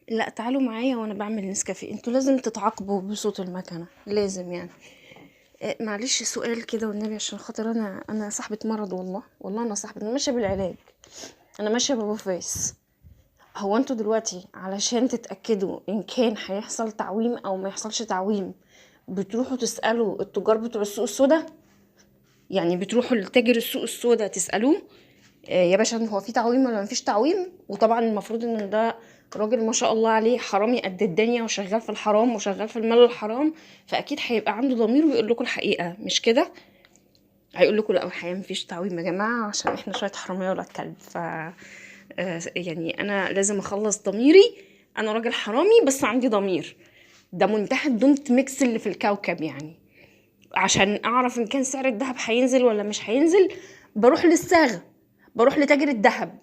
لا تعالوا معايا وانا بعمل نسكافيه، انتوا لازم تتعاقبوا بصوت المكنه، لازم يعني. معلش سؤال كده والنبي، عشان خاطر انا صاحبه مرض، والله انا صاحبه، انا ماشيه بالعلاج، انا ماشيه بابو فاس. هو انتوا دلوقتي علشان تتاكدوا ان كان هيحصل تعويم او ما يحصلش تعويم بتروحوا تسالوا التجار بتوع السوق السودا؟ يعني بتروحوا لتاجر السوق السودا تسالوه يا باشا هو في تعويم ولا مفيش تعويم؟ وطبعا المفروض ان ده راجل ما شاء الله عليه حرامي قد الدنيا وشغال في الحرام وشغال في المال الحرام، فاكيد هيبقى عنده ضمير ويقول لكم الحقيقه، مش كده؟ هيقول لكم لا الحقيقه مفيش تعويم يا جماعه عشان احنا شويه حراميه ولا كلب. يعني انا لازم اخلص ضميري، انا راجل حرامي بس عندي ضمير، ده منتهى الدونت ميكس اللي في الكوكب يعني. عشان اعرف ان كان سعر الذهب هينزل ولا مش هينزل بروح للصاغه، بروح لتاجر الذهب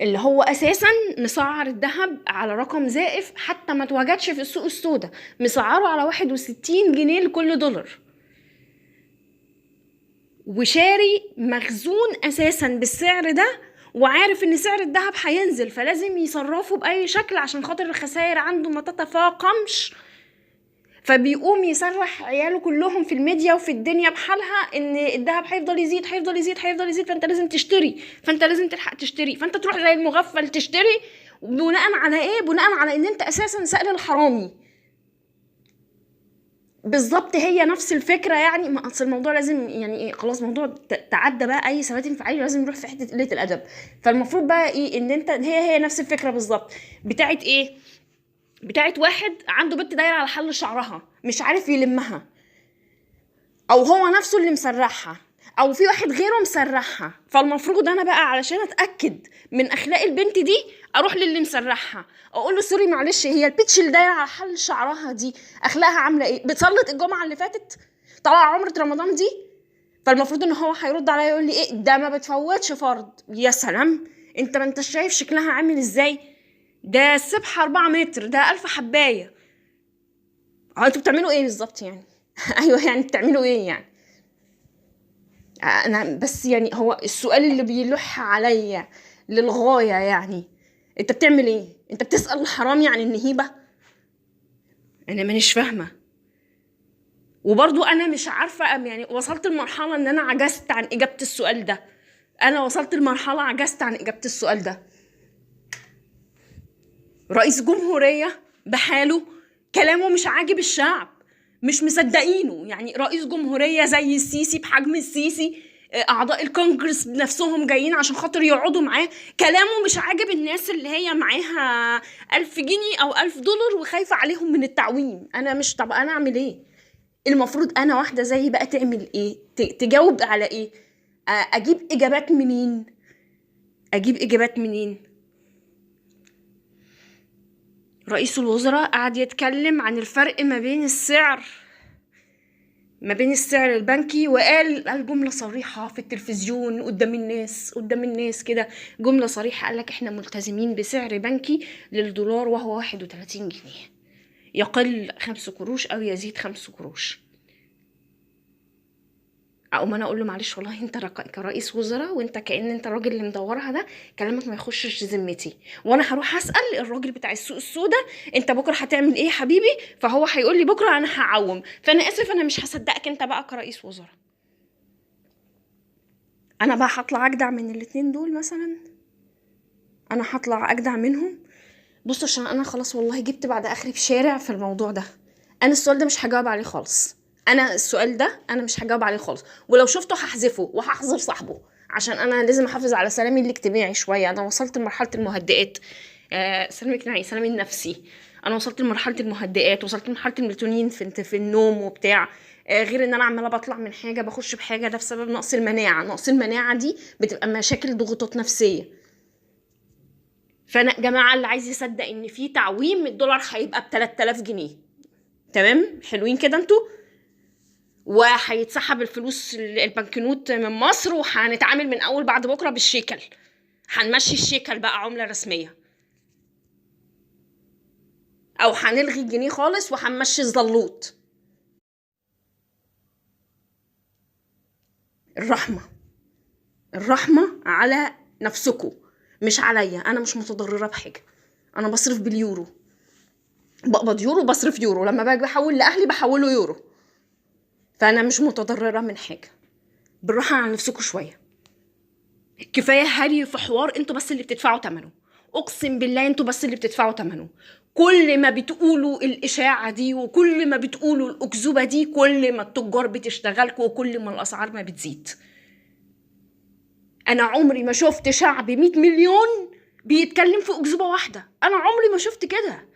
اللي هو اساسا مسعر الذهب على رقم زائف حتى ما تواجدش في السوق السوداء، مسعره على 61 جنيه لكل دولار، وشاري مخزون اساسا بالسعر ده، وعارف ان سعر الذهب هينزل فلازم يصرفه باي شكل عشان خاطر الخسائر عنده ما تتفاقمش. فبيقوم يسرح عياله كلهم في الميديا وفي الدنيا بحالها ان الذهب هيفضل يزيد هيفضل يزيد هيفضل يزيد، فانت لازم تشتري، فانت لازم تلحق تشتري، فانت تروح زي المغفل تشتري. بناء على ايه؟ بناء على ان انت اساسا سائل الحرامي. بالظبط هي نفس الفكره يعني. ما اصل الموضوع لازم يعني ايه، خلاص موضوع تعدى بقى اي ثبات انفعالي، لازم نروح في حته قله الادب. فالمفروض بقى ايه، ان انت هي نفس الفكره بالظبط بتاعت ايه، بتاعت واحد عنده بنت دايره على حل شعرها مش عارف يلمها، او هو نفسه اللي مسرحها او في واحد غيره مسرحها. فالمفروض انا بقى علشان اتاكد من اخلاق البنت دي اروح للي مسرحها اقول له سوري معلش، هي البيتش اللي دايره على حل شعرها دي اخلاقها عامله ايه؟ بتصلت الجمعه اللي فاتت؟ طلع عمره رمضان دي؟ فالمفروض ان هو هيرد عليا يقول لي ايه ده، ما بتفوتش فرض. يا سلام، انت ما انت شايف شكلها عامل ازاي؟ ده السبحه 4 متر، ده 1000 حبايه. انتوا بتعملوا ايه بالظبط يعني؟ ايوه يعني بتعملوا ايه يعني؟ انا بس يعني هو السؤال اللي بيلح عليا للغايه يعني، انت بتعمل ايه؟ انت بتسال الحرام يعني النهيبه؟ انا مانيش فاهمه. وبرضو انا مش عارفه يعني وصلت لمرحله ان انا عجزت عن اجابه السؤال ده، انا وصلت لمرحله عجزت عن اجابه السؤال ده. رئيس جمهوريه بحاله كلامه مش عاجب الشعب، مش مصدقينه. يعني رئيس جمهورية زي السيسي بحجم السيسي، أعضاء الكونجرس نفسهم جايين عشان خاطر يقعدوا معاه، كلامه مش عاجب الناس اللي هي معاها 1000 جنيه أو 1000 دولار وخايفة عليهم من التعويم. أنا مش، طب أنا أعمل إيه؟ المفروض أنا واحدة زي بقى تعمل إيه؟ تجاوب على إيه؟ أجيب إجابات منين؟ أجيب إجابات منين؟ رئيس الوزراء قاعد يتكلم عن الفرق ما بين السعر البنكي، وقال جملة صريحة في التلفزيون قدام الناس كده، جملة صريحة، قال لك احنا ملتزمين بسعر بنكي للدولار وهو 31 جنيه، يقل 5 قروش او يزيد 5 قروش. او ما انا اقول له معلش والله انت كرئيس وزراء وانت كأن انت الراجل اللي مدورها ده، كلامك ما يخشش ذمتي، وانا هروح اسال الراجل بتاع السوق السوداء انت بكره هتعمل ايه يا حبيبي، فهو هيقول لي بكره انا هعوم. فانا اسف انا مش هصدقك انت بقى كرئيس وزراء. انا بقى هطلع اجدع من الاتنين دول مثلا؟ انا هطلع اجدع منهم؟ بص عشان انا خلاص والله جبت بعد اخري بشارع في الموضوع ده، انا السؤال ده مش هجاوب عليه خالص، انا السؤال ده انا مش هجاوب عليه خالص، ولو شفته هحذفه وهحذر صاحبه، عشان انا لازم احافظ على سلامي الاجتماعي شويه. انا وصلت لمرحله المهدئات، سلامي الاجتماعي، سلامي النفسي. انا وصلت لمرحله المهدئات، وصلت لمرحله الميلاتونين في النوم وبتاع. غير ان انا عماله بطلع من حاجه بخش بحاجه، ده بسبب نقص المناعه. نقص المناعه دي بتبقى مشاكل ضغوطات نفسيه. فانا جماعه اللي عايز يصدق ان في تعويم الدولار هيبقى ب 3000 جنيه، تمام حلوين كده انتوا، وهيتسحب الفلوس البنكنوت من مصر، وهنتعامل من اول بعد بكره بالشيكل، هنمشي الشيكل بقى عمله رسميه، او هنلغي الجنيه خالص وهنمشي الزلوط. الرحمه، الرحمه على نفسكم، مش عليا، انا مش متضرره بحاجه، انا بصرف باليورو، بقبض يورو بصرف يورو، لما باجي بحول لاهلي بحوله يورو، فانا مش متضرره من حاجه. بالراحه على نفسكم شويه، كفايه هري في حوار انتوا بس اللي بتدفعوا ثمنه، اقسم بالله انتوا بس اللي بتدفعوا ثمنه. كل ما بتقولوا الاشاعه دي وكل ما بتقولوا الاكذوبه دي كل ما التجار بتشتغلكوا وكل ما الاسعار ما بتزيد. انا عمري ما شفت شعب 100 مليون بيتكلم في اكذوبه واحده، انا عمري ما شفت كده.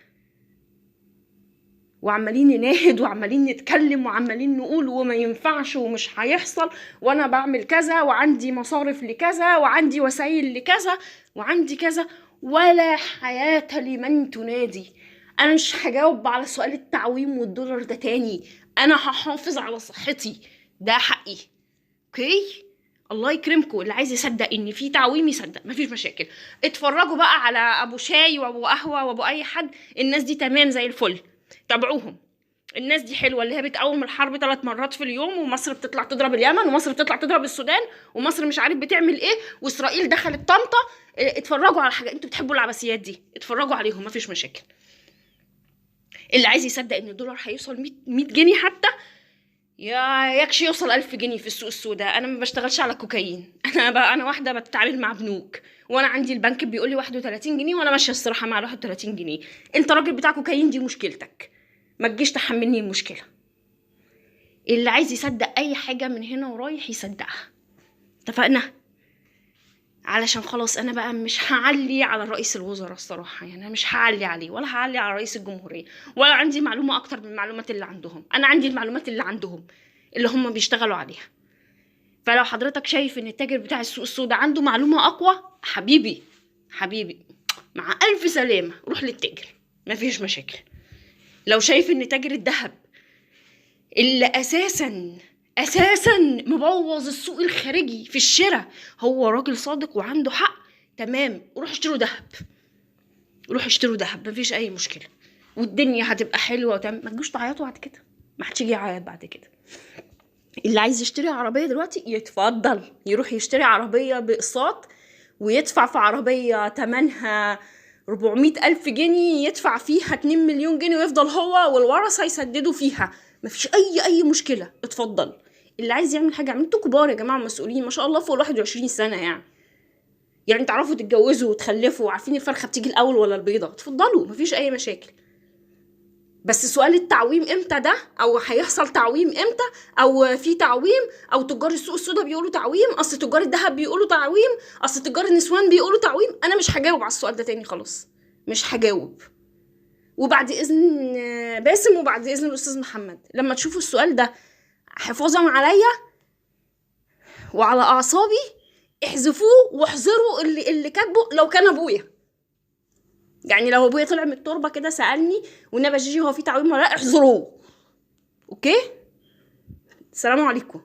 وعمالين نناهد وعمالين نتكلم وعمالين نقول وما ينفعش ومش هيحصل، وانا بعمل كذا وعندي مصارف لكذا وعندي وسائل لكذا وعندي كذا، ولا حياة لمن تنادي. انا مش هجاوب على سؤال التعويم والدولار ده تاني، انا هحافظ على صحتي، ده حقي. اوكي، الله يكرمكم، اللي عايز يصدق ان في تعويم يصدق، مفيش مشاكل. اتفرجوا بقى على ابو شاي وابو قهوه وابو اي حد، الناس دي تمام زي الفل، تابعوهم. الناس دي حلوه، اللي هي بتقوم الحرب 3 مرات في اليوم، ومصر بتطلع تضرب اليمن، ومصر بتطلع تضرب السودان، ومصر مش عارف بتعمل ايه، واسرائيل دخلت طنطا. اتفرجوا على حاجه، انتوا بتحبوا العباسيات دي، اتفرجوا عليهم مفيش مشاكل. اللي عايز يصدق ان الدولار هيوصل 100 جنيه حتى، يكشي يوصل 1000 جنيه في السوق السوداء. انا ما بشتغلش على كوكايين، انا واحده بتتعامل مع بنوك، وانا عندي البنك بيقول لي 31 جنيه وانا ماشيه الصراحه مع 31 جنيه. انت راجل بتاع كوكايين، دي مشكلتك، ما تجيش تحملني المشكله. اللي عايز يصدق اي حاجه من هنا ورايح يصدقها، اتفقنا؟ علشان خلاص انا بقى مش هعلي على رئيس الوزراء الصراحه، يعني انا مش هعلي عليه ولا هعلي على رئيس الجمهوريه، ولا عندي معلومه اكتر من المعلومات اللي عندهم. انا عندي المعلومات اللي عندهم اللي هم بيشتغلوا عليها. فلو حضرتك شايف ان التاجر بتاع السوق السوداء عنده معلومه اقوى، حبيبي مع الف سلامه روح للتاجر، مفيش مشاكل. لو شايف ان تاجر الذهب اللي اساسا مبوظ السوق الخارجي في الشراء هو راجل صادق وعنده حق، تمام، روح اشتروا ذهب، مفيش اي مشكله، والدنيا هتبقى حلوه وتمام. ما تجوش تعيطوا بعد كده، ما حدش يجي يعيط بعد كده. اللي عايز يشتري عربيه دلوقتي يتفضل يروح يشتري عربيه باقساط، ويدفع في عربيه تمنها 400,000 جنيه، يدفع فيها 2 مليون جنيه، ويفضل هو والورثه يسددوا فيها، مفيش اي مشكله، اتفضل. اللي عايز يعمل حاجه، انتوا كبار يا جماعه، مسؤولين ما شاء الله، فوق 21 سنه، يعني تعرفوا تتجوزوا وتخلفوا وعارفين الفرخه بتيجي الاول ولا البيضه، اتفضلوا مفيش اي مشاكل. بس سؤال التعويم امتى ده، او هيحصل تعويم امتى، او في تعويم، او تجار السوق السوداء بيقولوا تعويم، اصل تجار الذهب بيقولوا تعويم، اصل تجار النسوان بيقولوا تعويم، انا مش هجاوب على السؤال ده تاني خلاص، مش هجاوب. وبعد اذن باسم وبعد اذن الاستاذ محمد، لما تشوفوا السؤال ده حفاظا عليا وعلى اعصابي احذفوه واحذروا اللي كاتبه، لو كان ابويا، يعني لو ابويا طلع من التربه كده سالني والنبي جيجي هو في تعويم ولا لا، احذروه. اوكي، السلام عليكم.